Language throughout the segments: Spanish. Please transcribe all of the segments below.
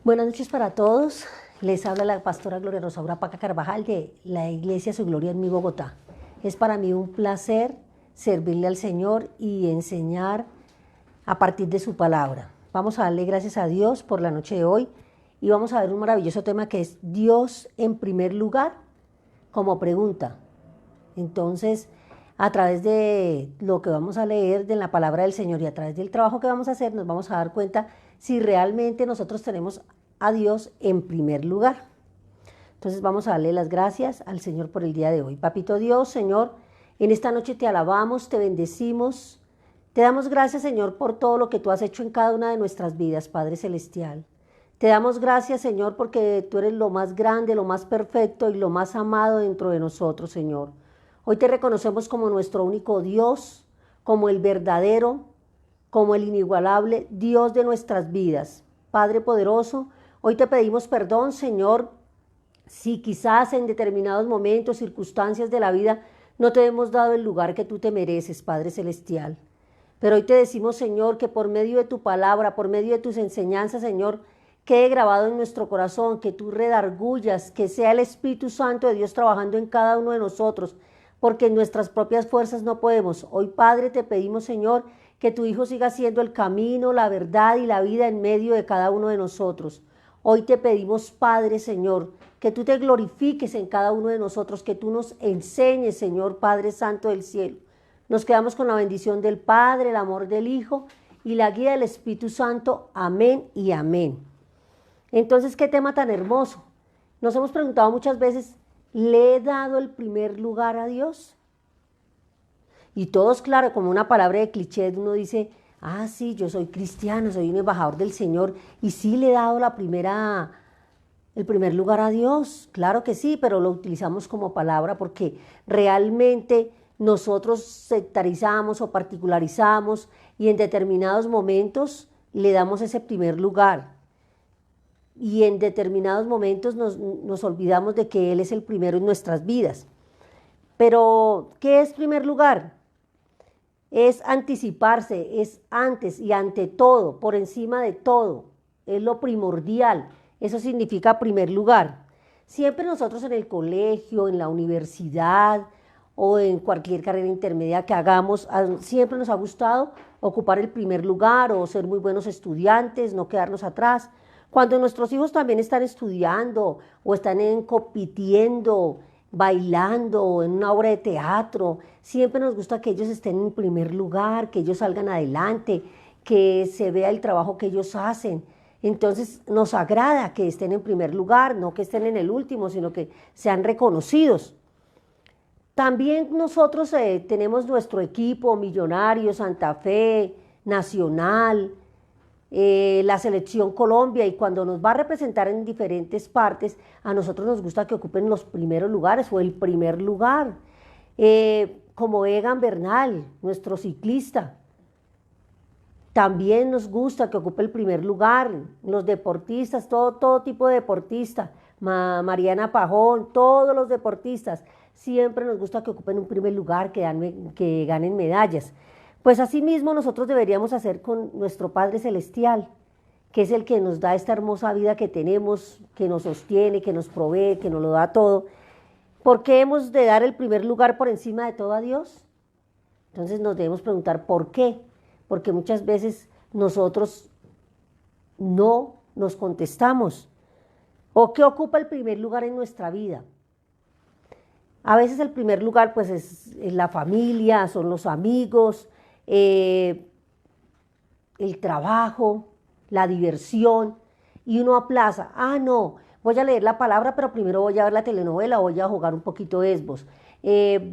Buenas noches para todos. Les habla la pastora Gloria Rosaura Paca Carvajal de la Iglesia Su Gloria en mi Bogotá. Es para mí un placer servirle al Señor y enseñar a partir de su palabra. Vamos a darle gracias a Dios por la noche de hoy y vamos a ver un maravilloso tema que es Dios en primer lugar como pregunta. Entonces, a través de lo que vamos a leer de la palabra del Señor y a través del trabajo que vamos a hacer, nos vamos a dar cuenta si realmente nosotros tenemos a Dios en primer lugar. Entonces vamos a darle las gracias al Señor por el día de hoy. Papito Dios, Señor, en esta noche te alabamos, te bendecimos, te damos gracias, Señor, por todo lo que tú has hecho en cada una de nuestras vidas, Padre Celestial. Te damos gracias, Señor, porque tú eres lo más grande, lo más perfecto y lo más amado dentro de nosotros, Señor. Hoy te reconocemos como nuestro único Dios, como el verdadero, como el inigualable Dios de nuestras vidas. Padre poderoso, hoy te pedimos perdón, Señor, si quizás en determinados momentos, circunstancias de la vida, no te hemos dado el lugar que tú te mereces, Padre Celestial. Pero hoy te decimos, Señor, que por medio de tu palabra, por medio de tus enseñanzas, Señor, quede grabado en nuestro corazón, que tú redargullas, que sea el Espíritu Santo de Dios trabajando en cada uno de nosotros, porque en nuestras propias fuerzas no podemos. Hoy, Padre, te pedimos, Señor, que tu Hijo siga siendo el camino, la verdad y la vida en medio de cada uno de nosotros. Hoy te pedimos, Padre, Señor, que tú te glorifiques en cada uno de nosotros, que tú nos enseñes, Señor, Padre Santo del cielo. Nos quedamos con la bendición del Padre, el amor del Hijo y la guía del Espíritu Santo. Amén y amén. Entonces, qué tema tan hermoso. Nos hemos preguntado muchas veces, ¿le he dado el primer lugar a Dios? Y todos, claro, como una palabra de cliché, uno dice, ah, sí, yo soy cristiano, soy un embajador del Señor, y sí le he dado el primer lugar a Dios. Claro que sí, pero lo utilizamos como palabra porque realmente nosotros sectarizamos o particularizamos y en determinados momentos le damos ese primer lugar. Y en determinados momentos nos olvidamos de que Él es el primero en nuestras vidas. Pero, ¿qué es primer lugar? Es anticiparse, es antes y ante todo, por encima de todo, es lo primordial. Eso significa primer lugar. Siempre nosotros en el colegio, en la universidad o en cualquier carrera intermedia que hagamos, siempre nos ha gustado ocupar el primer lugar o ser muy buenos estudiantes, no quedarnos atrás. Cuando nuestros hijos también están estudiando o están compitiendo, bailando en una obra de teatro, siempre nos gusta que ellos estén en primer lugar, que ellos salgan adelante, que se vea el trabajo que ellos hacen. Entonces nos agrada que estén en primer lugar, no que estén en el último, sino que sean reconocidos. También nosotros tenemos nuestro equipo, Millonarios, Santa Fe, Nacional, la selección Colombia, y cuando nos va a representar en diferentes partes, a nosotros nos gusta que ocupen los primeros lugares o el primer lugar, como Egan Bernal, nuestro ciclista, también nos gusta que ocupe el primer lugar, los deportistas, todo tipo de deportista, Mariana Pajón, todos los deportistas, siempre nos gusta que ocupen un primer lugar, que ganen medallas. Pues así mismo nosotros deberíamos hacer con nuestro Padre Celestial, que es el que nos da esta hermosa vida que tenemos, que nos sostiene, que nos provee, que nos lo da todo. ¿Por qué hemos de dar el primer lugar por encima de todo a Dios? Entonces nos debemos preguntar ¿por qué? Porque muchas veces nosotros no nos contestamos. ¿O qué ocupa el primer lugar en nuestra vida? A veces el primer lugar pues es la familia, son los amigos, el trabajo, la diversión, y uno aplaza, no, voy a leer la palabra, pero primero voy a ver la telenovela, voy a jugar un poquito de Xbox,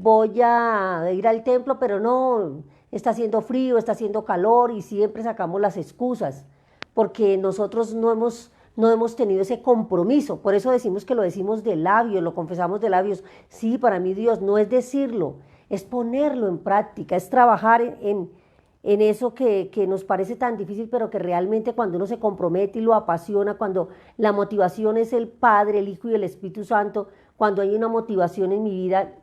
voy a ir al templo, pero no, está haciendo frío, está haciendo calor, y siempre sacamos las excusas, porque nosotros no hemos tenido ese compromiso. Por eso decimos que lo decimos de labios, lo confesamos de labios. Sí, para mí Dios no es decirlo, es ponerlo en práctica, es trabajar en eso que nos parece tan difícil, pero que realmente cuando uno se compromete y lo apasiona, cuando la motivación es el Padre, el Hijo y el Espíritu Santo, cuando hay una motivación en mi vida,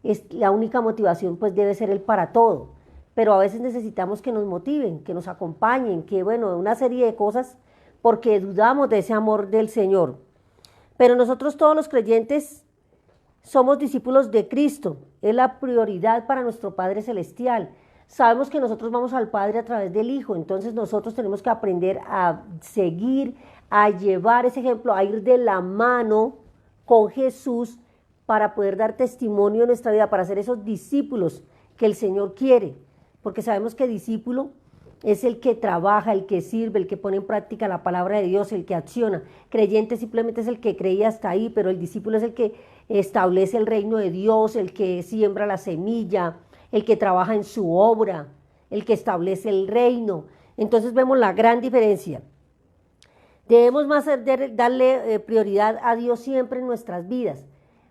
es la única motivación pues debe ser el para todo. Pero a veces necesitamos que nos motiven, que nos acompañen, que bueno, una serie de cosas porque dudamos de ese amor del Señor. Pero nosotros todos los creyentes somos discípulos de Cristo, es la prioridad para nuestro Padre Celestial. Sabemos que nosotros vamos al Padre a través del Hijo, entonces nosotros tenemos que aprender a seguir, a llevar ese ejemplo, a ir de la mano con Jesús para poder dar testimonio en nuestra vida, para ser esos discípulos que el Señor quiere, porque sabemos que discípulo es el que trabaja, el que sirve, el que pone en práctica la palabra de Dios, el que acciona. Creyente simplemente es el que creía hasta ahí, pero el discípulo es el que establece el reino de Dios, el que siembra la semilla, el que trabaja en su obra, el que establece el reino. Entonces vemos la gran diferencia. Debemos más darle prioridad a Dios siempre en nuestras vidas.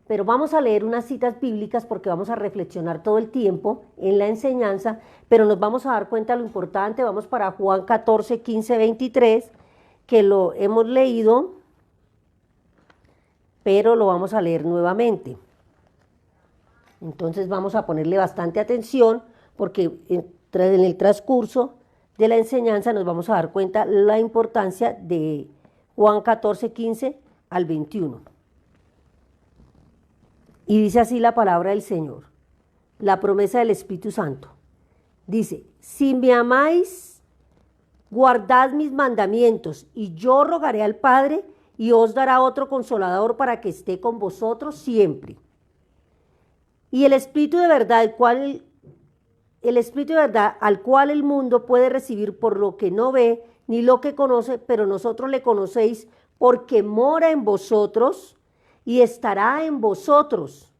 Pero vamos a leer unas citas bíblicas porque vamos a reflexionar todo el tiempo en la enseñanza, pero nos vamos a dar cuenta de lo importante. Vamos para Juan 14, 15, 23, que lo hemos leído, pero lo vamos a leer nuevamente. Entonces vamos a ponerle bastante atención porque en el transcurso de la enseñanza nos vamos a dar cuenta la importancia de Juan 14, 15 al 21. Y dice así la palabra del Señor, la promesa del Espíritu Santo. Dice, si me amáis, guardad mis mandamientos, y yo rogaré al Padre, y os dará otro consolador para que esté con vosotros siempre. Y el Espíritu de verdad, al cual el mundo puede recibir por lo que no ve, ni lo que conoce, pero nosotros le conocéis porque mora en vosotros y estará en vosotros.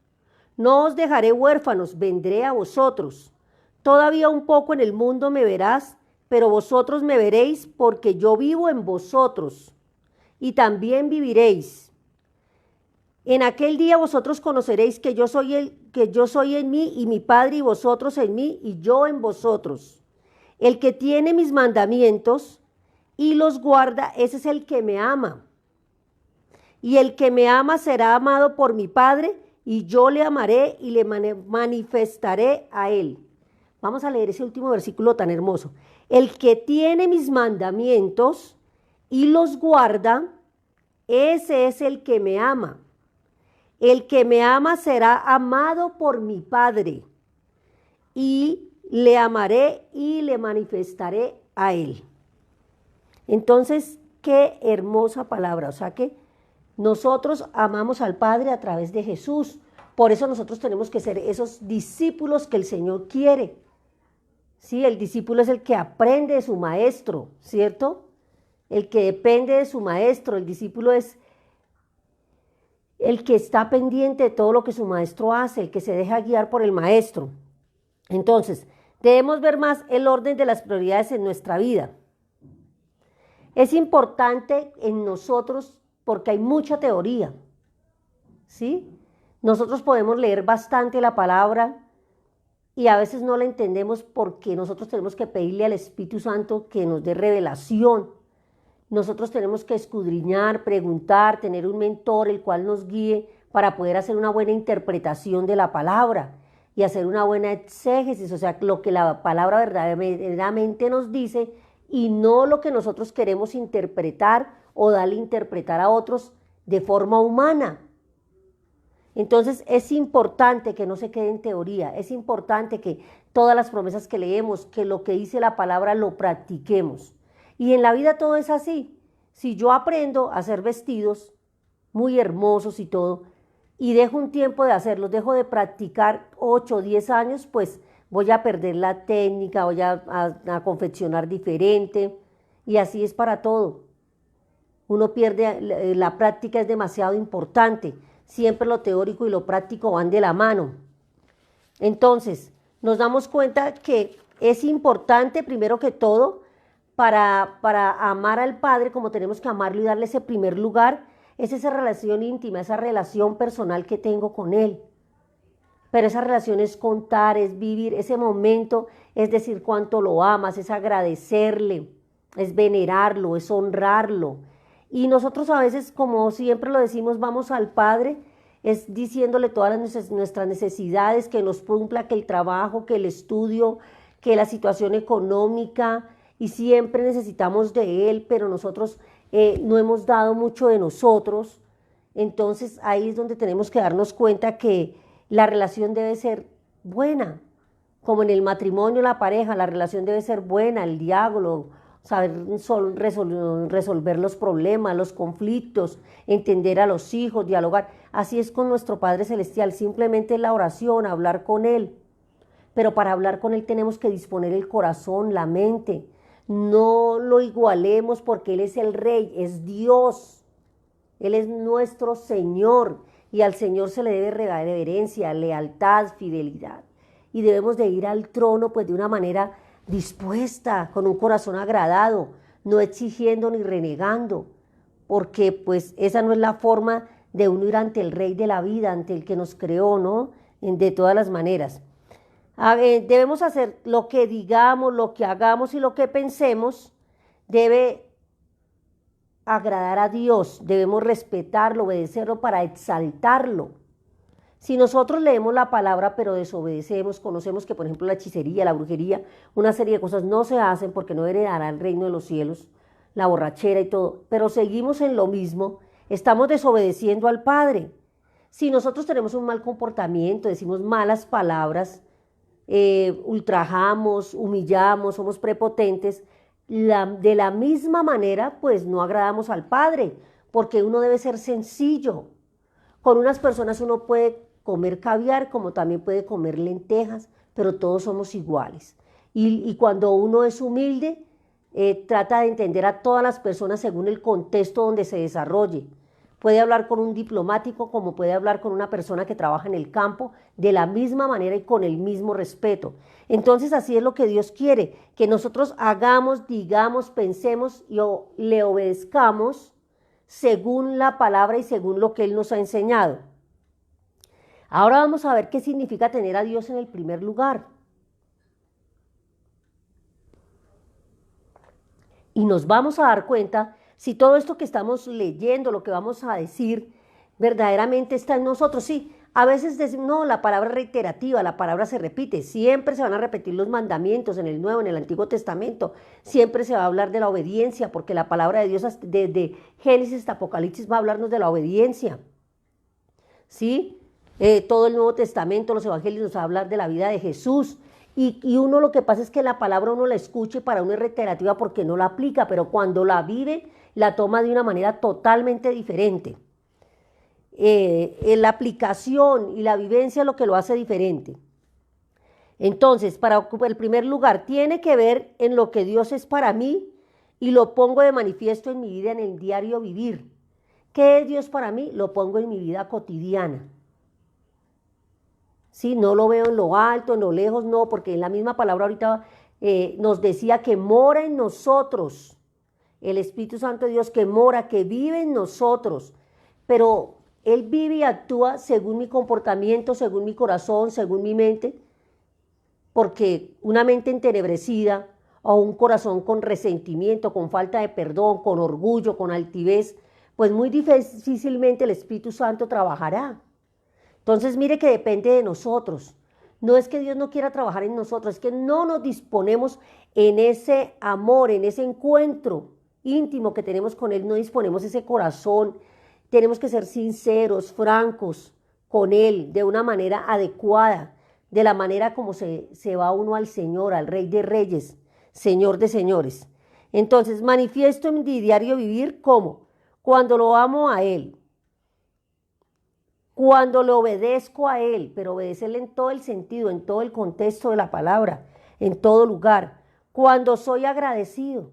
No os dejaré huérfanos, vendré a vosotros. Todavía un poco en el mundo me verás, pero vosotros me veréis porque yo vivo en vosotros y también viviréis. En aquel día vosotros conoceréis que yo soy en mí y mi Padre y vosotros en mí y yo en vosotros. El que tiene mis mandamientos y los guarda, ese es el que me ama. Y el que me ama será amado por mi Padre, y yo le amaré y le manifestaré a él. Vamos a leer ese último versículo tan hermoso. El que tiene mis mandamientos y los guarda, ese es el que me ama. El que me ama será amado por mi Padre, y le amaré y le manifestaré a él. Entonces, qué hermosa palabra. O sea que nosotros amamos al Padre a través de Jesús. Por eso nosotros tenemos que ser esos discípulos que el Señor quiere. Sí, el discípulo es el que aprende de su maestro, ¿cierto? El que depende de su maestro. El discípulo es el que está pendiente de todo lo que su maestro hace, el que se deja guiar por el maestro. Entonces, debemos ver más el orden de las prioridades en nuestra vida. Es importante en nosotros porque hay mucha teoría, ¿sí? Nosotros podemos leer bastante la palabra y a veces no la entendemos porque nosotros tenemos que pedirle al Espíritu Santo que nos dé revelación. Nosotros tenemos que escudriñar, preguntar, tener un mentor el cual nos guíe para poder hacer una buena interpretación de la palabra y hacer una buena exégesis, o sea, lo que la palabra verdaderamente nos dice y no lo que nosotros queremos interpretar o darle a interpretar a otros de forma humana. Entonces es importante que no se quede en teoría, es importante que todas las promesas que leemos, que lo que dice la palabra lo practiquemos. Y en la vida todo es así. Si yo aprendo a hacer vestidos muy hermosos y todo, y dejo un tiempo de hacerlos, dejo de practicar 8 o 10 años, pues voy a perder la técnica, voy a confeccionar diferente, y así es para todo. Uno pierde, la práctica es demasiado importante. Siempre lo teórico y lo práctico van de la mano. Entonces, nos damos cuenta que es importante, primero que todo, para amar al Padre, como tenemos que amarlo y darle ese primer lugar, es esa relación íntima, esa relación personal que tengo con Él. Pero esa relación es contar, es vivir ese momento, es decir cuánto lo amas, es agradecerle, es venerarlo, es honrarlo. Y nosotros a veces, como siempre lo decimos, vamos al Padre, es diciéndole todas nuestras necesidades, que nos cumpla, que el trabajo, que el estudio, que la situación económica, y siempre necesitamos de Él, pero nosotros no hemos dado mucho de nosotros. Entonces ahí es donde tenemos que darnos cuenta que la relación debe ser buena, como en el matrimonio, la pareja, la relación debe ser buena, el diálogo, saber resolver los problemas, los conflictos, entender a los hijos, dialogar. Así es con nuestro Padre Celestial, simplemente la oración, hablar con Él. Pero para hablar con Él tenemos que disponer el corazón, la mente. No lo igualemos porque Él es el Rey, es Dios. Él es nuestro Señor y al Señor se le debe reverencia, lealtad, fidelidad. Y debemos de ir al trono pues de una manera dispuesta, con un corazón agradado, no exigiendo ni renegando, porque pues esa no es la forma de uno ir ante el Rey de la vida, ante el que nos creó, ¿no? De todas las maneras. Debemos hacer lo que digamos, lo que hagamos y lo que pensemos, debe agradar a Dios, debemos respetarlo, obedecerlo para exaltarlo. Si nosotros leemos la palabra pero desobedecemos, conocemos que por ejemplo la hechicería, la brujería, una serie de cosas no se hacen porque no heredará el reino de los cielos, la borrachera y todo, pero seguimos en lo mismo, estamos desobedeciendo al Padre. Si nosotros tenemos un mal comportamiento, decimos malas palabras, ultrajamos, humillamos, somos prepotentes, de la misma manera, pues no agradamos al Padre, porque uno debe ser sencillo. Con unas personas uno puede comer caviar, como también puede comer lentejas, pero todos somos iguales. Y cuando uno es humilde, trata de entender a todas las personas según el contexto donde se desarrolle. Puede hablar con un diplomático como puede hablar con una persona que trabaja en el campo de la misma manera y con el mismo respeto. Entonces así es lo que Dios quiere, que nosotros hagamos, digamos, pensemos y le obedezcamos según la palabra y según lo que Él nos ha enseñado. Ahora vamos a ver qué significa tener a Dios en el primer lugar. Y nos vamos a dar cuenta si todo esto que estamos leyendo, lo que vamos a decir, verdaderamente está en nosotros. Sí, a veces decimos, no, la palabra es reiterativa, la palabra se repite, siempre se van a repetir los mandamientos en el Nuevo, en el Antiguo Testamento, siempre se va a hablar de la obediencia, porque la palabra de Dios desde Génesis hasta Apocalipsis va a hablarnos de la obediencia. ¿Sí? Todo el Nuevo Testamento, los evangelios nos va a hablar de la vida de Jesús. Y uno lo que pasa es que la palabra uno la escucha y para uno es reiterativa porque no la aplica, pero cuando la vive, la toma de una manera totalmente diferente. La aplicación y la vivencia es lo que lo hace diferente. Entonces, para ocupar el primer lugar, tiene que ver en lo que Dios es para mí y lo pongo de manifiesto en mi vida, en el diario vivir. ¿Qué es Dios para mí? Lo pongo en mi vida cotidiana. Sí, no lo veo en lo alto, en lo lejos, no, porque en la misma palabra ahorita nos decía que mora en nosotros, el Espíritu Santo de Dios que mora, que vive en nosotros, pero Él vive y actúa según mi comportamiento, según mi corazón, según mi mente, porque una mente entenebrecida o un corazón con resentimiento, con falta de perdón, con orgullo, con altivez, pues muy difícilmente el Espíritu Santo trabajará. Entonces mire que depende de nosotros. No es que Dios no quiera trabajar en nosotros, es que no nos disponemos en ese amor, en ese encuentro íntimo que tenemos con Él, no disponemos ese corazón. Tenemos que ser sinceros, francos con Él, de una manera adecuada, de la manera como se va uno al Señor, al Rey de Reyes, Señor de Señores. Entonces manifiesto en mi diario vivir ¿cómo? Cuando lo amo a Él. Cuando le obedezco a Él, pero obedecerle en todo el sentido, en todo el contexto de la palabra, en todo lugar. Cuando soy agradecido,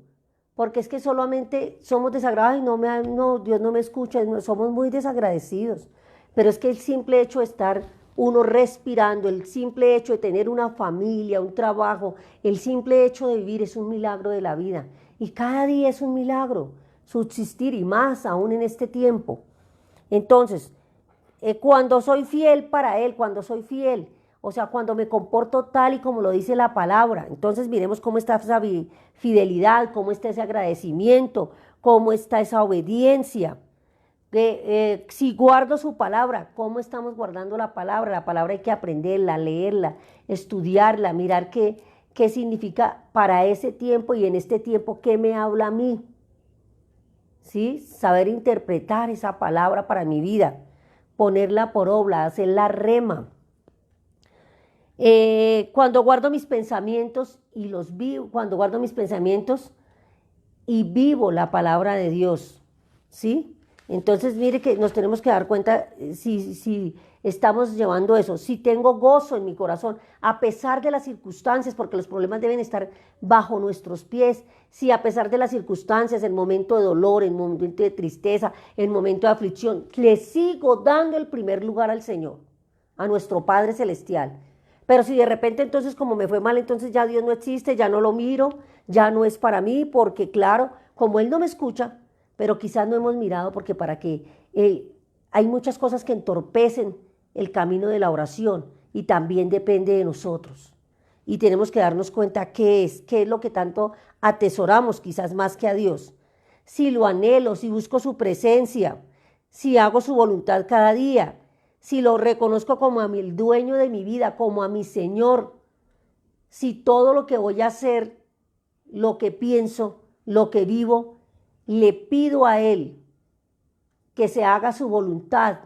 porque es que solamente somos desagradados y no, Dios no me escucha, somos muy desagradecidos. Pero es que el simple hecho de estar uno respirando, el simple hecho de tener una familia, un trabajo, el simple hecho de vivir es un milagro de la vida. Y cada día es un milagro, subsistir y más aún en este tiempo. Entonces, cuando soy fiel para Él, cuando soy fiel, o sea, cuando me comporto tal y como lo dice la palabra, entonces miremos cómo está esa fidelidad, cómo está ese agradecimiento, cómo está esa obediencia. Si guardo su palabra, ¿cómo estamos guardando la palabra? La palabra hay que aprenderla, leerla, estudiarla, mirar qué significa para ese tiempo y en este tiempo, qué me habla a mí. ¿sí? Saber interpretar esa palabra para mi vida, ponerla por obra, hacerla rema. Cuando guardo mis pensamientos y los vivo, cuando guardo mis pensamientos y vivo la palabra de Dios, ¿sí? Entonces, mire que nos tenemos que dar cuenta si estamos llevando eso, si tengo gozo en mi corazón, a pesar de las circunstancias, porque los problemas deben estar bajo nuestros pies, si a pesar de las circunstancias, el momento de dolor, el momento de tristeza, el momento de aflicción, le sigo dando el primer lugar al Señor, a nuestro Padre Celestial. Pero si de repente entonces como me fue mal, entonces ya Dios no existe, ya no lo miro, ya no es para mí, porque claro, como Él no me escucha, pero quizás no hemos mirado porque para que hay muchas cosas que entorpecen el camino de la oración y también depende de nosotros. Y tenemos que darnos cuenta qué es lo que tanto atesoramos, quizás más que a Dios. Si lo anhelo, si busco su presencia, si hago su voluntad cada día, si lo reconozco como a el dueño de mi vida, como a mi Señor, si todo lo que voy a hacer, lo que pienso, lo que vivo, le pido a Él que se haga su voluntad,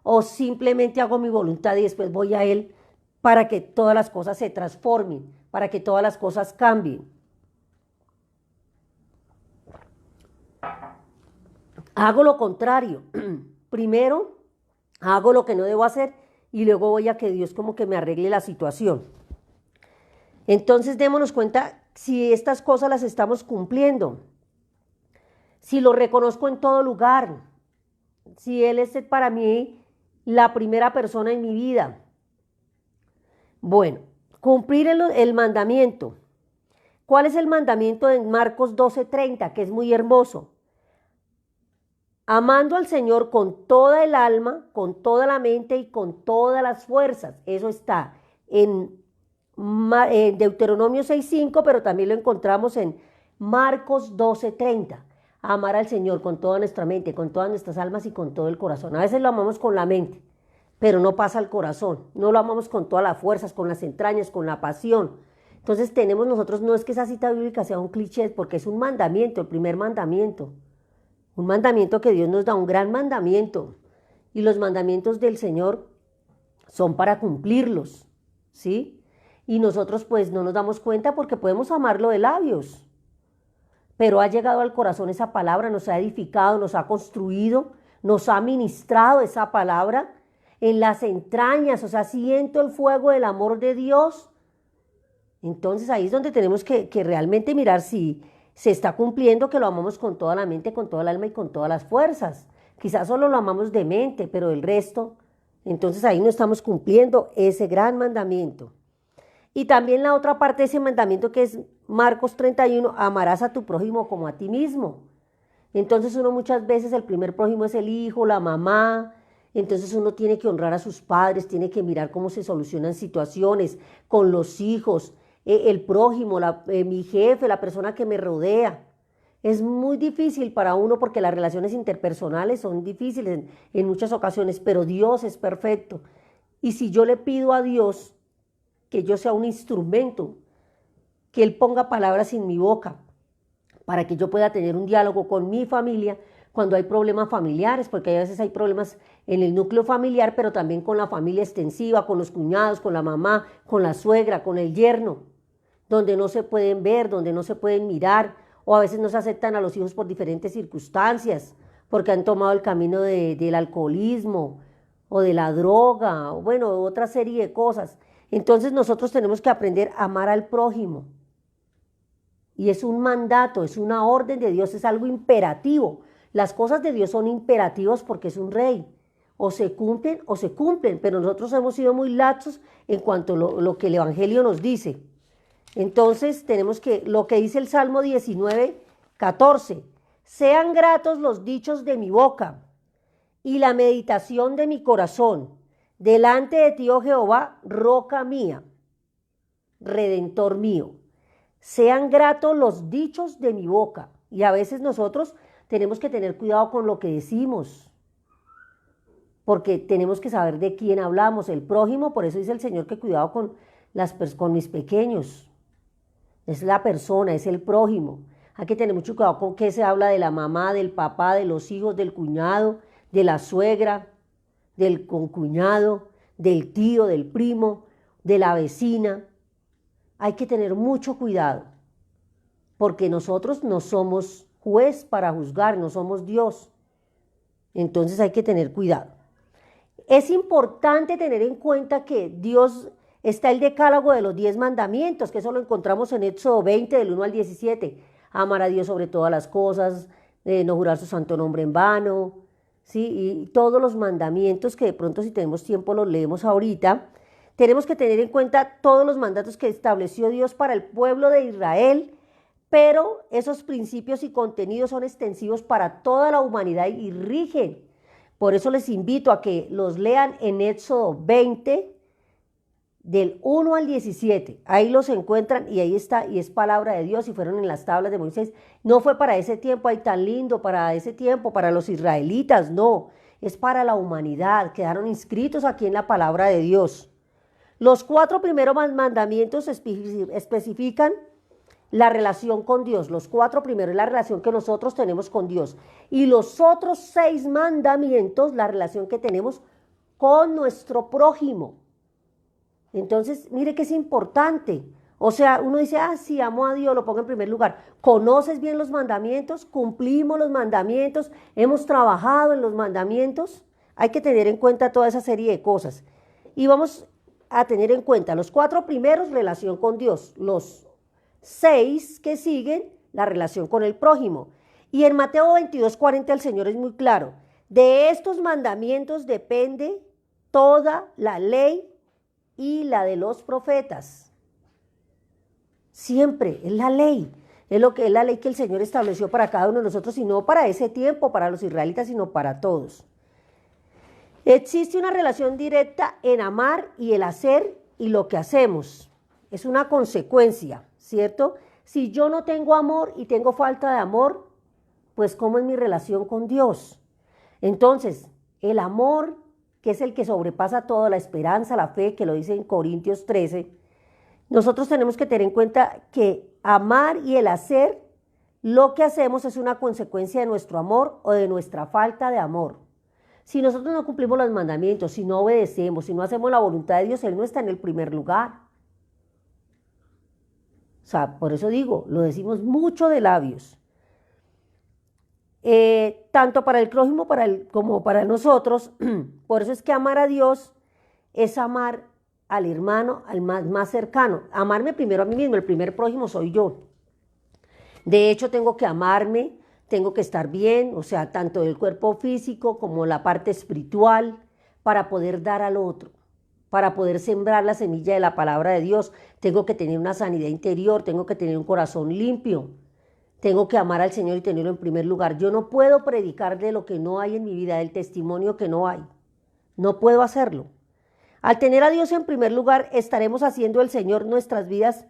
o simplemente hago mi voluntad y después voy a Él para que todas las cosas se transformen, para que todas las cosas cambien. Hago lo contrario. Primero hago lo que no debo hacer y luego voy a que Dios como que me arregle la situación. Entonces démonos cuenta si estas cosas las estamos cumpliendo, si lo reconozco en todo lugar, si Él es para mí la primera persona en mi vida. Bueno, cumplir el mandamiento. ¿Cuál es el mandamiento de Marcos 12:30? Que es muy hermoso. Amando al Señor con toda el alma, con toda la mente y con todas las fuerzas. Eso está en Deuteronomio 6:5, pero también lo encontramos en Marcos 12:30. Amar al Señor con toda nuestra mente, con todas nuestras almas y con todo el corazón. A veces lo amamos con la mente, pero no pasa al corazón. No lo amamos con todas las fuerzas, con las entrañas, con la pasión. Entonces tenemos nosotros, no es que esa cita bíblica sea un cliché, porque es un mandamiento, el primer mandamiento. Un mandamiento que Dios nos da, un gran mandamiento. Y los mandamientos del Señor son para cumplirlos, ¿sí? Y nosotros pues no nos damos cuenta porque podemos amarlo de labios. Pero ha llegado al corazón esa palabra, nos ha edificado, nos ha construido, nos ha ministrado esa palabra en las entrañas, o sea, siento el fuego del amor de Dios. Entonces ahí es donde tenemos que realmente mirar si se está cumpliendo, que lo amamos con toda la mente, con toda el alma y con todas las fuerzas. Quizás solo lo amamos de mente, pero el resto, entonces ahí no estamos cumpliendo ese gran mandamiento. Y también la otra parte de ese mandamiento que es Marcos 31, amarás a tu prójimo como a ti mismo. Entonces uno muchas veces, el primer prójimo es el hijo, la mamá, entonces uno tiene que honrar a sus padres, tiene que mirar cómo se solucionan situaciones con los hijos, el prójimo, mi jefe, la persona que me rodea. Es muy difícil para uno porque las relaciones interpersonales son difíciles en muchas ocasiones, pero Dios es perfecto. Y si yo le pido a Dios que yo sea un instrumento, que Él ponga palabras en mi boca para que yo pueda tener un diálogo con mi familia cuando hay problemas familiares, porque a veces hay problemas en el núcleo familiar, pero también con la familia extensiva, con los cuñados, con la mamá, con la suegra, con el yerno, donde no se pueden ver, donde no se pueden mirar, o a veces no se aceptan a los hijos por diferentes circunstancias, porque han tomado el camino del alcoholismo o de la droga, o bueno, otra serie de cosas. Entonces nosotros tenemos que aprender a amar al prójimo. Y es un mandato, es una orden de Dios, es algo imperativo. Las cosas de Dios son imperativas porque es un rey. O se cumplen, pero nosotros hemos sido muy laxos en cuanto a lo que el Evangelio nos dice. Entonces tenemos que, lo que dice el Salmo 19:14, sean gratos los dichos de mi boca y la meditación de mi corazón delante de ti, oh Jehová, roca mía, redentor mío. Sean gratos los dichos de mi boca. Y a veces nosotros tenemos que tener cuidado con lo que decimos, porque tenemos que saber de quién hablamos. El prójimo, por eso dice el Señor que cuidado con mis pequeños. Es la persona, es el prójimo. Hay que tener mucho cuidado con qué se habla de la mamá, del papá, de los hijos, del cuñado, de la suegra, del concuñado, del tío, del primo, de la vecina. Hay que tener mucho cuidado, porque nosotros no somos juez para juzgar, no somos Dios. Entonces hay que tener cuidado. Es importante tener en cuenta que Dios está el decálogo de los 10 mandamientos, que eso lo encontramos en Éxodo 20, del 1 al 17. Amar a Dios sobre todas las cosas, no jurar su santo nombre en vano, ¿sí? Y todos los mandamientos que de pronto, si tenemos tiempo, los leemos ahorita. Tenemos que tener en cuenta todos los mandatos que estableció Dios para el pueblo de Israel, pero esos principios y contenidos son extensivos para toda la humanidad y rigen. Por eso les invito a que los lean en Éxodo 20, del 1 al 17. Ahí los encuentran y ahí está, y es palabra de Dios, y fueron en las tablas de Moisés. No fue para ese tiempo, ahí tan lindo, para ese tiempo, para los israelitas, no. Es para la humanidad, quedaron inscritos aquí en la palabra de Dios. Los 4 primeros mandamientos especifican la relación con Dios. Los 4 primeros es la relación que nosotros tenemos con Dios. Y los otros 6 mandamientos, la relación que tenemos con nuestro prójimo. Entonces, mire que es importante. O sea, uno dice, sí, amo a Dios, lo pongo en primer lugar. ¿Conoces bien los mandamientos? ¿Cumplimos los mandamientos? ¿Hemos trabajado en los mandamientos? Hay que tener en cuenta toda esa serie de cosas. Y vamos a tener en cuenta los 4 primeros, relación con Dios. Los 6 que siguen, la relación con el prójimo. Y en Mateo 22:40 el Señor es muy claro. De estos mandamientos depende toda la ley y la de los profetas. Siempre es la ley. Es la ley que el Señor estableció para cada uno de nosotros, y no para ese tiempo, para los israelitas, sino para todos. Existe una relación directa en amar y el hacer y lo que hacemos. Es una consecuencia, ¿cierto? Si yo no tengo amor y tengo falta de amor, pues ¿cómo es mi relación con Dios? Entonces, el amor, que es el que sobrepasa todo, la esperanza, la fe, que lo dice en Corintios 13, nosotros tenemos que tener en cuenta que amar y el hacer, lo que hacemos es una consecuencia de nuestro amor o de nuestra falta de amor. Si nosotros no cumplimos los mandamientos, si no obedecemos, si no hacemos la voluntad de Dios, Él no está en el primer lugar. O sea, por eso digo, lo decimos mucho de labios. Tanto para el prójimo como para nosotros. Por eso es que amar a Dios es amar al hermano, al más cercano. Amarme primero a mí mismo, el primer prójimo soy yo. De hecho, tengo que amarme, tengo que estar bien, o sea, tanto del cuerpo físico como la parte espiritual, para poder dar al otro, para poder sembrar la semilla de la palabra de Dios. Tengo que tener una sanidad interior, tengo que tener un corazón limpio. Tengo que amar al Señor y tenerlo en primer lugar. Yo no puedo predicar de lo que no hay en mi vida, del testimonio que no hay. No puedo hacerlo. Al tener a Dios en primer lugar, estaremos haciendo el Señor nuestras vidas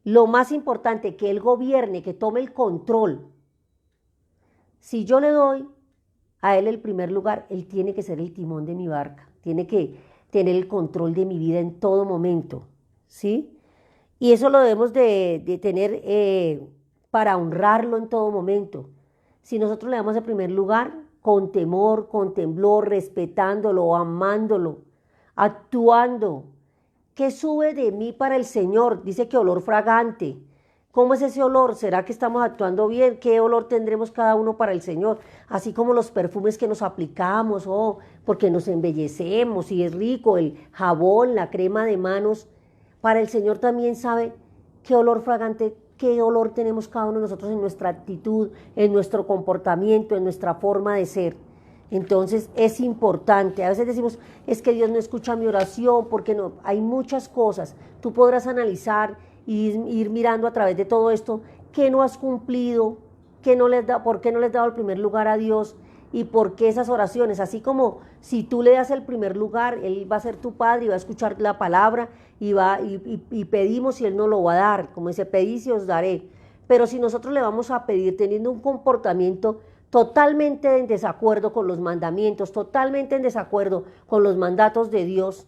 lo más importante, que Él gobierne, que tome el control. Si yo le doy a Él el primer lugar, Él tiene que ser el timón de mi barca. Tiene que tener el control de mi vida en todo momento, ¿sí? Y eso lo debemos de tener para honrarlo en todo momento. Si nosotros le damos el primer lugar, con temor, con temblor, respetándolo, amándolo, actuando. ¿Qué sube de mí para el Señor? Dice que olor fragante. ¿Cómo es ese olor? ¿Será que estamos actuando bien? ¿Qué olor tendremos cada uno para el Señor? Así como los perfumes que nos aplicamos, porque nos embellecemos y es rico, el jabón, la crema de manos. Para el Señor también sabe qué olor fragante, qué olor tenemos cada uno de nosotros en nuestra actitud, en nuestro comportamiento, en nuestra forma de ser. Entonces es importante. A veces decimos, es que Dios no escucha mi oración, porque no. Hay muchas cosas. Tú podrás analizar y ir mirando a través de todo esto qué no has cumplido, por qué no le has dado el primer lugar a Dios y por qué esas oraciones. Así como si tú le das el primer lugar, Él va a ser tu Padre y va a escuchar la palabra y pedimos y Él nos lo va a dar. Como dice, pedid y os daré. Pero si nosotros le vamos a pedir teniendo un comportamiento totalmente en desacuerdo con los mandamientos, totalmente en desacuerdo con los mandatos de Dios,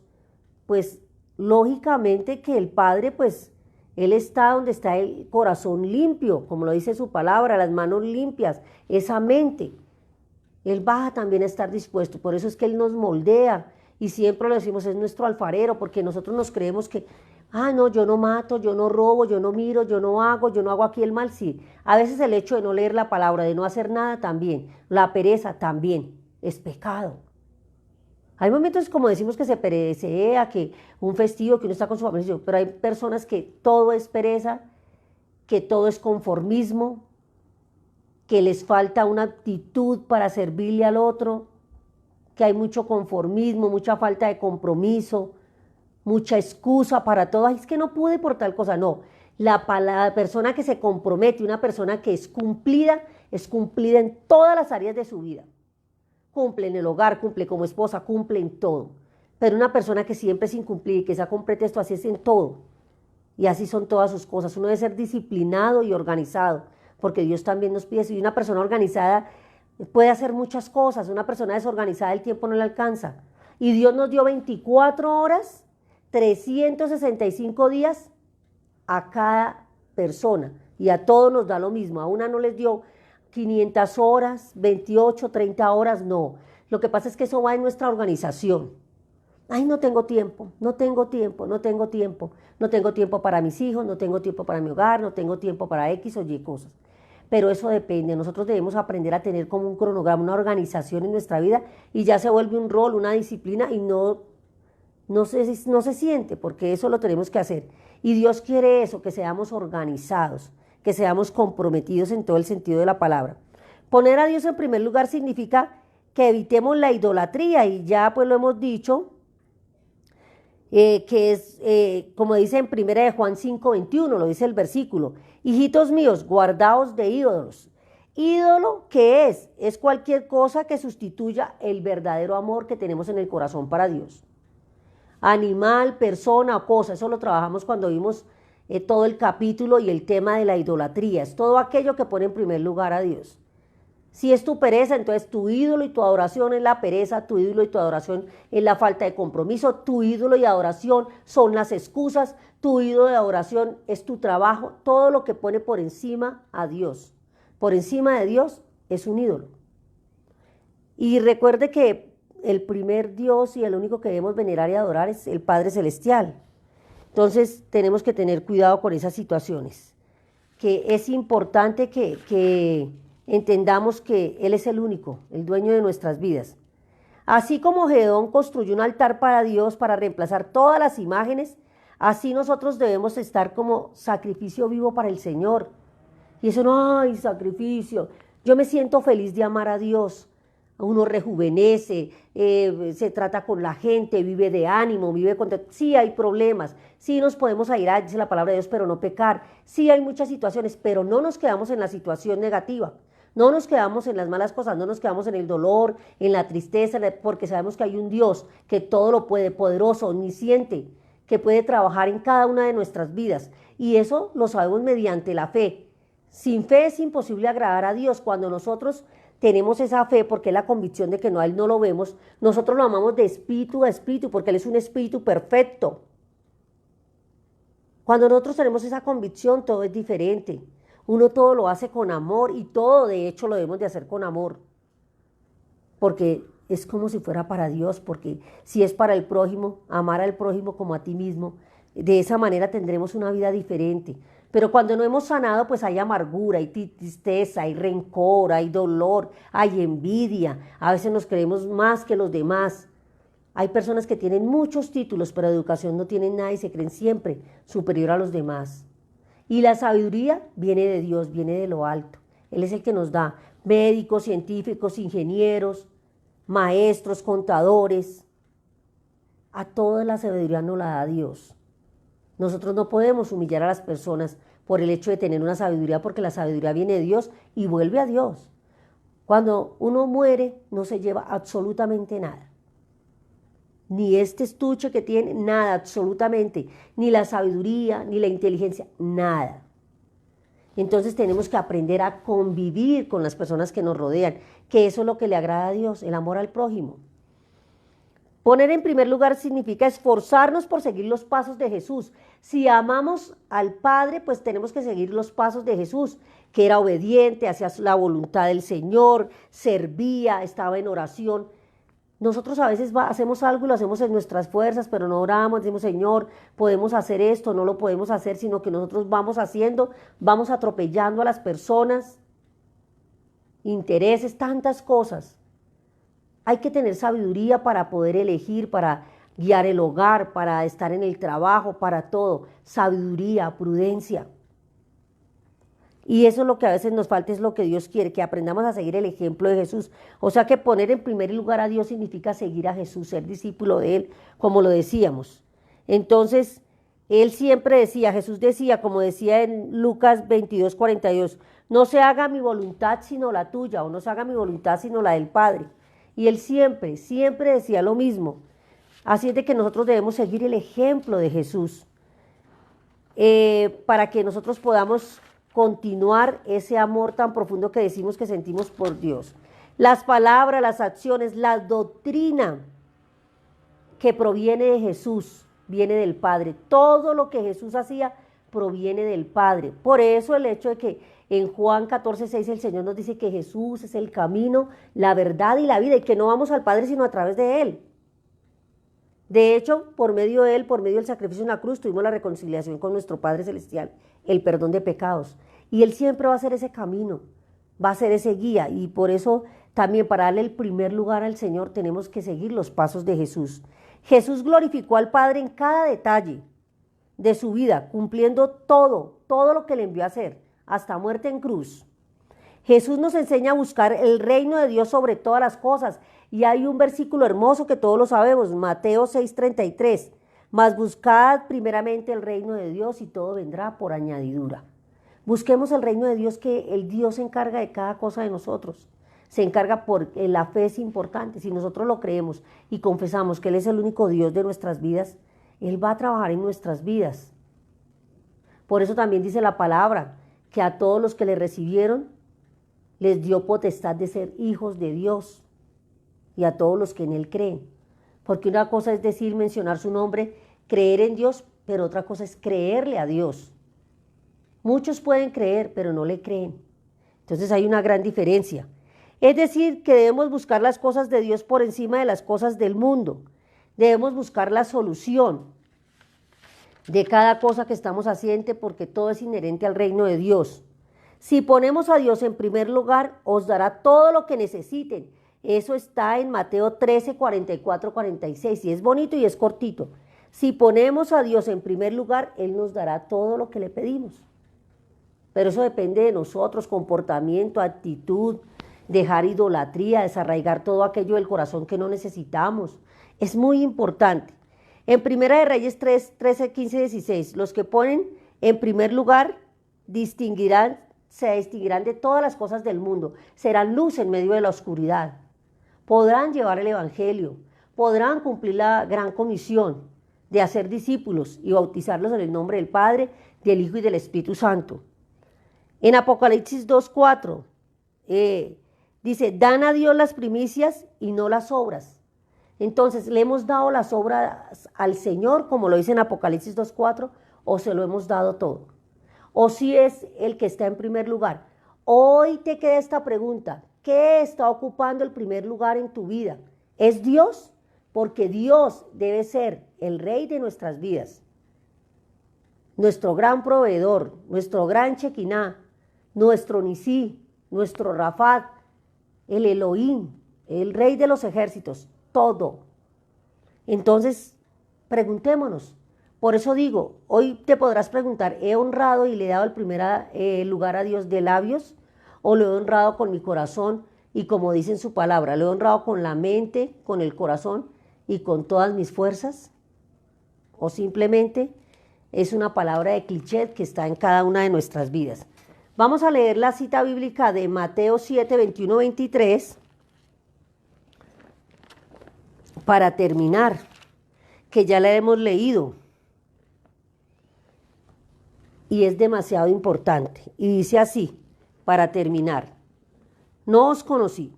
pues lógicamente que el Padre pues Él está donde está el corazón limpio, como lo dice su palabra, las manos limpias, esa mente. Él baja también a estar dispuesto, por eso es que Él nos moldea y siempre lo decimos, es nuestro alfarero, porque nosotros nos creemos que, no, yo no mato, yo no robo, yo no miro, yo no hago aquí el mal, sí. A veces el hecho de no leer la palabra, de no hacer nada también, la pereza también, es pecado. Hay momentos como decimos que se perecea, que un festivo, que uno está con su familia, pero hay personas que todo es pereza, que todo es conformismo, que les falta una actitud para servirle al otro, que hay mucho conformismo, mucha falta de compromiso, mucha excusa para todo. Ay, es que no pude por tal cosa. No, la persona que se compromete, una persona que es cumplida en todas las áreas de su vida. Cumple en el hogar, cumple como esposa, cumple en todo. Pero una persona que siempre es incumplida y que sea con pretexto, así es en todo. Y así son todas sus cosas. Uno debe ser disciplinado y organizado, porque Dios también nos pide. Si una persona organizada puede hacer muchas cosas, una persona desorganizada el tiempo no le alcanza. Y Dios nos dio 24 horas, 365 días a cada persona. Y a todos nos da lo mismo. A una no les dio 500 horas, 28, 30 horas, no. Lo que pasa es que eso va en nuestra organización. Ay, no tengo tiempo, no tengo tiempo, no tengo tiempo. No tengo tiempo para mis hijos, no tengo tiempo para mi hogar, no tengo tiempo para X o Y cosas. Pero eso depende, nosotros debemos aprender a tener como un cronograma, una organización en nuestra vida y ya se vuelve un rol, una disciplina y no se siente, porque eso lo tenemos que hacer. Y Dios quiere eso, que seamos organizados, que seamos comprometidos en todo el sentido de la palabra. Poner a Dios en primer lugar significa que evitemos la idolatría y ya pues lo hemos dicho, que es, como dice en 1 de Juan 5:21, lo dice el versículo, hijitos míos, guardaos de ídolos. Ídolo, ¿qué es? Es cualquier cosa que sustituya el verdadero amor que tenemos en el corazón para Dios. Animal, persona o cosa, eso lo trabajamos cuando vimos todo el capítulo y el tema de la idolatría, es todo aquello que pone en primer lugar a Dios. Si es tu pereza, entonces tu ídolo y tu adoración es la pereza, tu ídolo y tu adoración es la falta de compromiso, tu ídolo y adoración son las excusas, tu ídolo y adoración es tu trabajo, todo lo que pone por encima a Dios. Por encima de Dios es un ídolo. Y recuerde que el primer Dios y el único que debemos venerar y adorar es el Padre Celestial. Entonces tenemos que tener cuidado con esas situaciones, que es importante que entendamos que Él es el único, el dueño de nuestras vidas. Así como Gedeón construyó un altar para Dios para reemplazar todas las imágenes, así nosotros debemos estar como sacrificio vivo para el Señor. Y eso no, ay, sacrificio. Yo me siento feliz de amar a Dios. Uno rejuvenece, se trata con la gente, vive de ánimo, vive contento. Sí hay problemas, sí nos podemos airar, dice la palabra de Dios, pero no pecar. Sí hay muchas situaciones, pero no nos quedamos en la situación negativa. No nos quedamos en las malas cosas, no nos quedamos en el dolor, en la tristeza, porque sabemos que hay un Dios que todo lo puede, poderoso, omnisciente, que puede trabajar en cada una de nuestras vidas. Y eso lo sabemos mediante la fe. Sin fe es imposible agradar a Dios. Cuando nosotros tenemos esa fe, porque es la convicción de que no, a Él no lo vemos, nosotros lo amamos de espíritu a espíritu, porque Él es un espíritu perfecto. Cuando nosotros tenemos esa convicción, todo es diferente. Uno todo lo hace con amor y todo de hecho lo debemos de hacer con amor, porque es como si fuera para Dios, porque si es para el prójimo, amar al prójimo como a ti mismo, de esa manera tendremos una vida diferente. Pero cuando no hemos sanado, pues hay amargura, hay tristeza, hay rencor, hay dolor, hay envidia, a veces nos creemos más que los demás. Hay personas que tienen muchos títulos, pero de educación no tienen nada y se creen siempre superior a los demás. Y la sabiduría viene de Dios, viene de lo alto. Él es el que nos da médicos, científicos, ingenieros, maestros, contadores. A toda la sabiduría nos la da Dios. Nosotros no podemos humillar a las personas por el hecho de tener una sabiduría, porque la sabiduría viene de Dios y vuelve a Dios. Cuando uno muere, no se lleva absolutamente nada. Ni este estuche que tiene, nada, absolutamente. Ni la sabiduría, ni la inteligencia, nada. Entonces tenemos que aprender a convivir con las personas que nos rodean, que eso es lo que le agrada a Dios, el amor al prójimo. Poner en primer lugar significa esforzarnos por seguir los pasos de Jesús. Si amamos al Padre, pues tenemos que seguir los pasos de Jesús, que era obediente, hacía la voluntad del Señor, servía, estaba en oración. Nosotros a veces hacemos algo y lo hacemos en nuestras fuerzas, pero no oramos, decimos, Señor, podemos hacer esto, no lo podemos hacer, sino que nosotros vamos haciendo, vamos atropellando a las personas, intereses, tantas cosas. Hay que tener sabiduría para poder elegir, para guiar el hogar, para estar en el trabajo, para todo. Sabiduría, prudencia. Y eso es lo que a veces nos falta, es lo que Dios quiere, que aprendamos a seguir el ejemplo de Jesús. O sea que poner en primer lugar a Dios significa seguir a Jesús, ser discípulo de Él, como lo decíamos. Entonces, Él siempre decía, Jesús decía, como decía en Lucas 22:42, no se haga mi voluntad sino la tuya, o no se haga mi voluntad sino la del Padre. Y Él siempre, siempre decía lo mismo. Así es de que nosotros debemos seguir el ejemplo de Jesús para que nosotros podamos continuar ese amor tan profundo que decimos que sentimos por Dios. Las palabras, las acciones, la doctrina que proviene de Jesús, viene del Padre. Todo lo que Jesús hacía proviene del Padre. Por eso el hecho de que en Juan 14:6 el Señor nos dice que Jesús es el camino, la verdad y la vida, y que no vamos al Padre sino a través de Él. De hecho, por medio de Él, por medio del sacrificio en la cruz, tuvimos la reconciliación con nuestro Padre Celestial, el perdón de pecados. Y Él siempre va a ser ese camino, va a ser ese guía. Y por eso también para darle el primer lugar al Señor tenemos que seguir los pasos de Jesús. Jesús glorificó al Padre en cada detalle de su vida, cumpliendo todo lo que le envió a hacer, hasta muerte en cruz. Jesús nos enseña a buscar el reino de Dios sobre todas las cosas. Y hay un versículo hermoso que todos lo sabemos, Mateo 6:33. Mas buscad primeramente el reino de Dios y todo vendrá por añadidura. Busquemos el reino de Dios, que el Dios se encarga de cada cosa de nosotros. Se encarga porque la fe es importante. Si nosotros lo creemos y confesamos que Él es el único Dios de nuestras vidas, Él va a trabajar en nuestras vidas. Por eso también dice la palabra, que a todos los que le recibieron, les dio potestad de ser hijos de Dios, y a todos los que en Él creen. Porque una cosa es decir, mencionar su nombre, creer en Dios, pero otra cosa es creerle a Dios. Muchos pueden creer, pero no le creen. Entonces hay una gran diferencia. Es decir, que debemos buscar las cosas de Dios por encima de las cosas del mundo. Debemos buscar la solución de cada cosa que estamos haciendo, porque todo es inherente al reino de Dios. Si ponemos a Dios en primer lugar, os dará todo lo que necesiten. Eso está en Mateo 13, 44, 46, y es bonito y es cortito. Si ponemos a Dios en primer lugar, Él nos dará todo lo que le pedimos. Pero eso depende de nosotros, comportamiento, actitud, dejar idolatría, desarraigar todo aquello del corazón que no necesitamos. Es muy importante. En Primera de Reyes 3, 13, 15, 16, los que ponen en primer lugar se distinguirán de todas las cosas del mundo, serán luz en medio de la oscuridad, podrán llevar el evangelio, podrán cumplir la gran comisión de hacer discípulos y bautizarlos en el nombre del Padre, del Hijo y del Espíritu Santo. En Apocalipsis 2:4 dice, dan a Dios las primicias y no las obras. Entonces, ¿le hemos dado las obras al Señor, como lo dice en Apocalipsis 2:4, o se lo hemos dado todo? O si es el que está en primer lugar. Hoy te queda esta pregunta, ¿qué está ocupando el primer lugar en tu vida? ¿Es Dios? Porque Dios debe ser el Rey de nuestras vidas, nuestro gran proveedor, nuestro gran Shekinah, nuestro Nisí, nuestro Rafat, el Elohim, el Rey de los ejércitos, todo. Entonces, preguntémonos. Por eso digo, hoy te podrás preguntar, ¿he honrado y le he dado el primer lugar a Dios de labios? ¿O lo he honrado con mi corazón? Y como dice en su palabra, ¿lo he honrado con la mente, con el corazón y con todas mis fuerzas? ¿O simplemente es una palabra de cliché que está en cada una de nuestras vidas? Vamos a leer la cita bíblica de Mateo 7, 21, 23 para terminar, que ya la hemos leído y es demasiado importante. Y dice así, para terminar, no os conocí,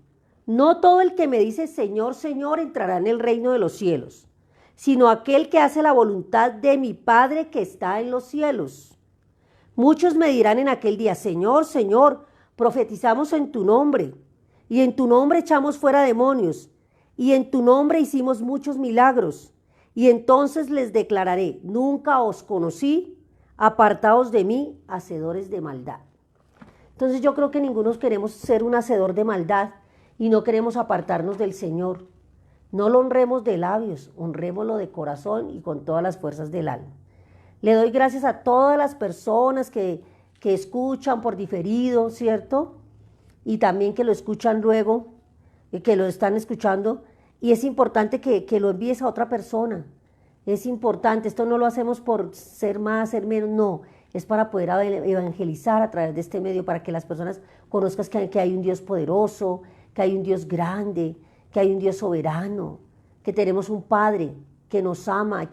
No todo el que me dice Señor, Señor entrará en el reino de los cielos, sino aquel que hace la voluntad de mi Padre que está en los cielos. Muchos me dirán en aquel día, Señor, Señor, profetizamos en tu nombre, y en tu nombre echamos fuera demonios, y en tu nombre hicimos muchos milagros. Y entonces les declararé, nunca os conocí, apartaos de mí, hacedores de maldad. Entonces yo creo que ninguno queremos ser un hacedor de maldad y no queremos apartarnos del Señor. No lo honremos de labios, honrémoslo de corazón y con todas las fuerzas del alma. Le doy gracias a todas las personas que escuchan por diferido, ¿cierto? Y también que lo escuchan luego, que lo están escuchando. Y es importante que lo envíes a otra persona. Es importante, esto no lo hacemos por ser más, ser menos, no. Es para poder evangelizar a través de este medio, para que las personas conozcan que hay un Dios poderoso, que hay un Dios grande, que hay un Dios soberano, que tenemos un Padre que nos ama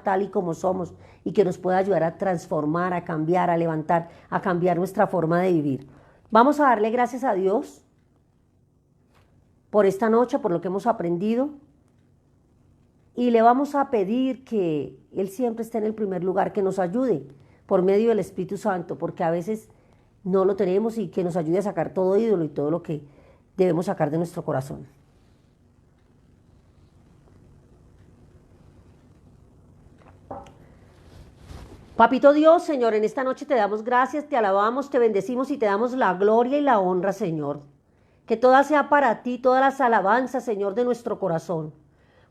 tal y como somos y que nos puede ayudar a transformar, a cambiar, a levantar, a cambiar nuestra forma de vivir. Vamos a darle gracias a Dios por esta noche, por lo que hemos aprendido, y le vamos a pedir que Él siempre esté en el primer lugar, que nos ayude por medio del Espíritu Santo, porque a veces no lo tenemos, y que nos ayude a sacar todo ídolo y todo lo que debemos sacar de nuestro corazón. Papito Dios, Señor, en esta noche te damos gracias, te alabamos, te bendecimos y te damos la gloria y la honra, Señor. Que toda sea para ti, todas las alabanzas, Señor, de nuestro corazón.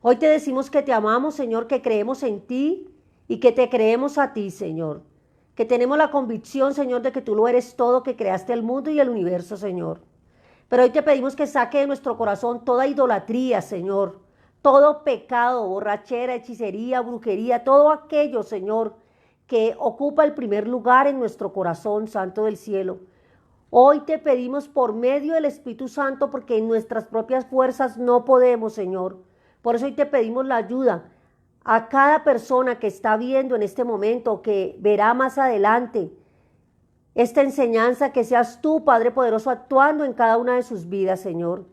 Hoy te decimos que te amamos, Señor, que creemos en ti y que te creemos a ti, Señor. Que tenemos la convicción, Señor, de que tú lo eres todo, que creaste el mundo y el universo, Señor. Pero hoy te pedimos que saque de nuestro corazón toda idolatría, Señor. Todo pecado, borrachera, hechicería, brujería, todo aquello, Señor, que ocupa el primer lugar en nuestro corazón, Santo del cielo. Hoy te pedimos por medio del Espíritu Santo, porque en nuestras propias fuerzas no podemos, Señor. Por eso hoy te pedimos la ayuda a cada persona que está viendo en este momento, que verá más adelante esta enseñanza, que seas tú, Padre poderoso, actuando en cada una de sus vidas, Señor.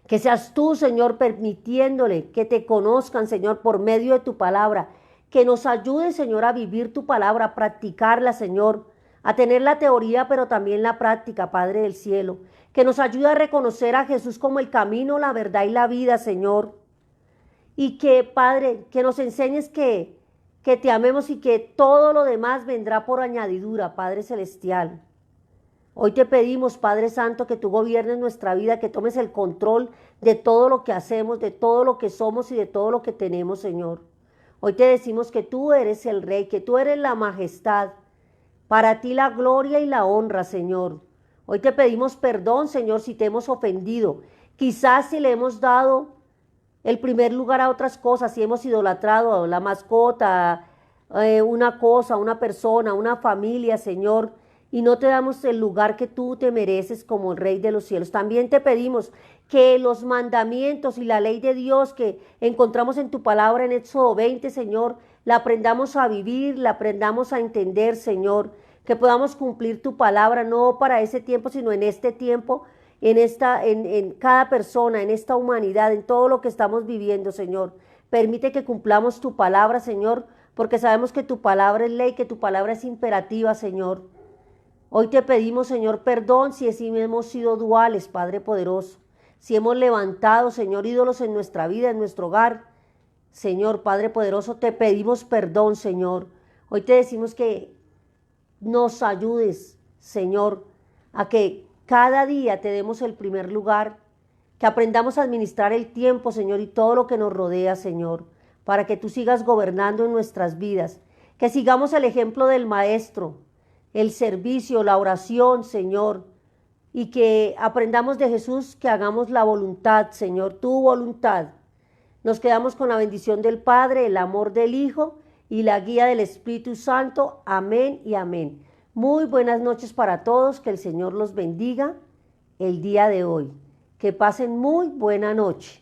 Que seas tú, Señor, permitiéndole que te conozcan, Señor, por medio de tu palabra. Que nos ayude, Señor, a vivir tu palabra, a practicarla, Señor, a tener la teoría, pero también la práctica, Padre del cielo. Que nos ayude a reconocer a Jesús como el camino, la verdad y la vida, Señor. Y que, Padre, que nos enseñes que te amemos y que todo lo demás vendrá por añadidura, Padre celestial. Hoy te pedimos, Padre Santo, que tú gobiernes nuestra vida, que tomes el control de todo lo que hacemos, de todo lo que somos y de todo lo que tenemos, Señor. Hoy te decimos que tú eres el Rey, que tú eres la majestad. Para ti la gloria y la honra, Señor. Hoy te pedimos perdón, Señor, si te hemos ofendido. Quizás si le hemos dado el primer lugar a otras cosas, si hemos idolatrado a la mascota, una cosa, una persona, una familia, Señor, y no te damos el lugar que tú te mereces como el Rey de los cielos. También te pedimos que los mandamientos y la ley de Dios que encontramos en tu palabra en Éxodo 20, Señor, la aprendamos a vivir, la aprendamos a entender, Señor, que podamos cumplir tu palabra, no para ese tiempo, sino en este tiempo, en cada persona, en esta humanidad, en todo lo que estamos viviendo, Señor. Permite que cumplamos tu palabra, Señor, porque sabemos que tu palabra es ley, que tu palabra es imperativa, Señor. Hoy te pedimos, Señor, perdón si hemos sido duales, Padre poderoso, si hemos levantado, Señor, ídolos en nuestra vida, en nuestro hogar. Señor, Padre poderoso, te pedimos perdón, Señor. Hoy te decimos que nos ayudes, Señor, a que cada día te demos el primer lugar, que aprendamos a administrar el tiempo, Señor, y todo lo que nos rodea, Señor, para que tú sigas gobernando en nuestras vidas, que sigamos el ejemplo del Maestro, el servicio, la oración, Señor, y que aprendamos de Jesús, que hagamos la voluntad, Señor, tu voluntad. Nos quedamos con la bendición del Padre, el amor del Hijo y la guía del Espíritu Santo. Amén y amén. Muy buenas noches para todos, que el Señor los bendiga el día de hoy. Que pasen muy buena noche.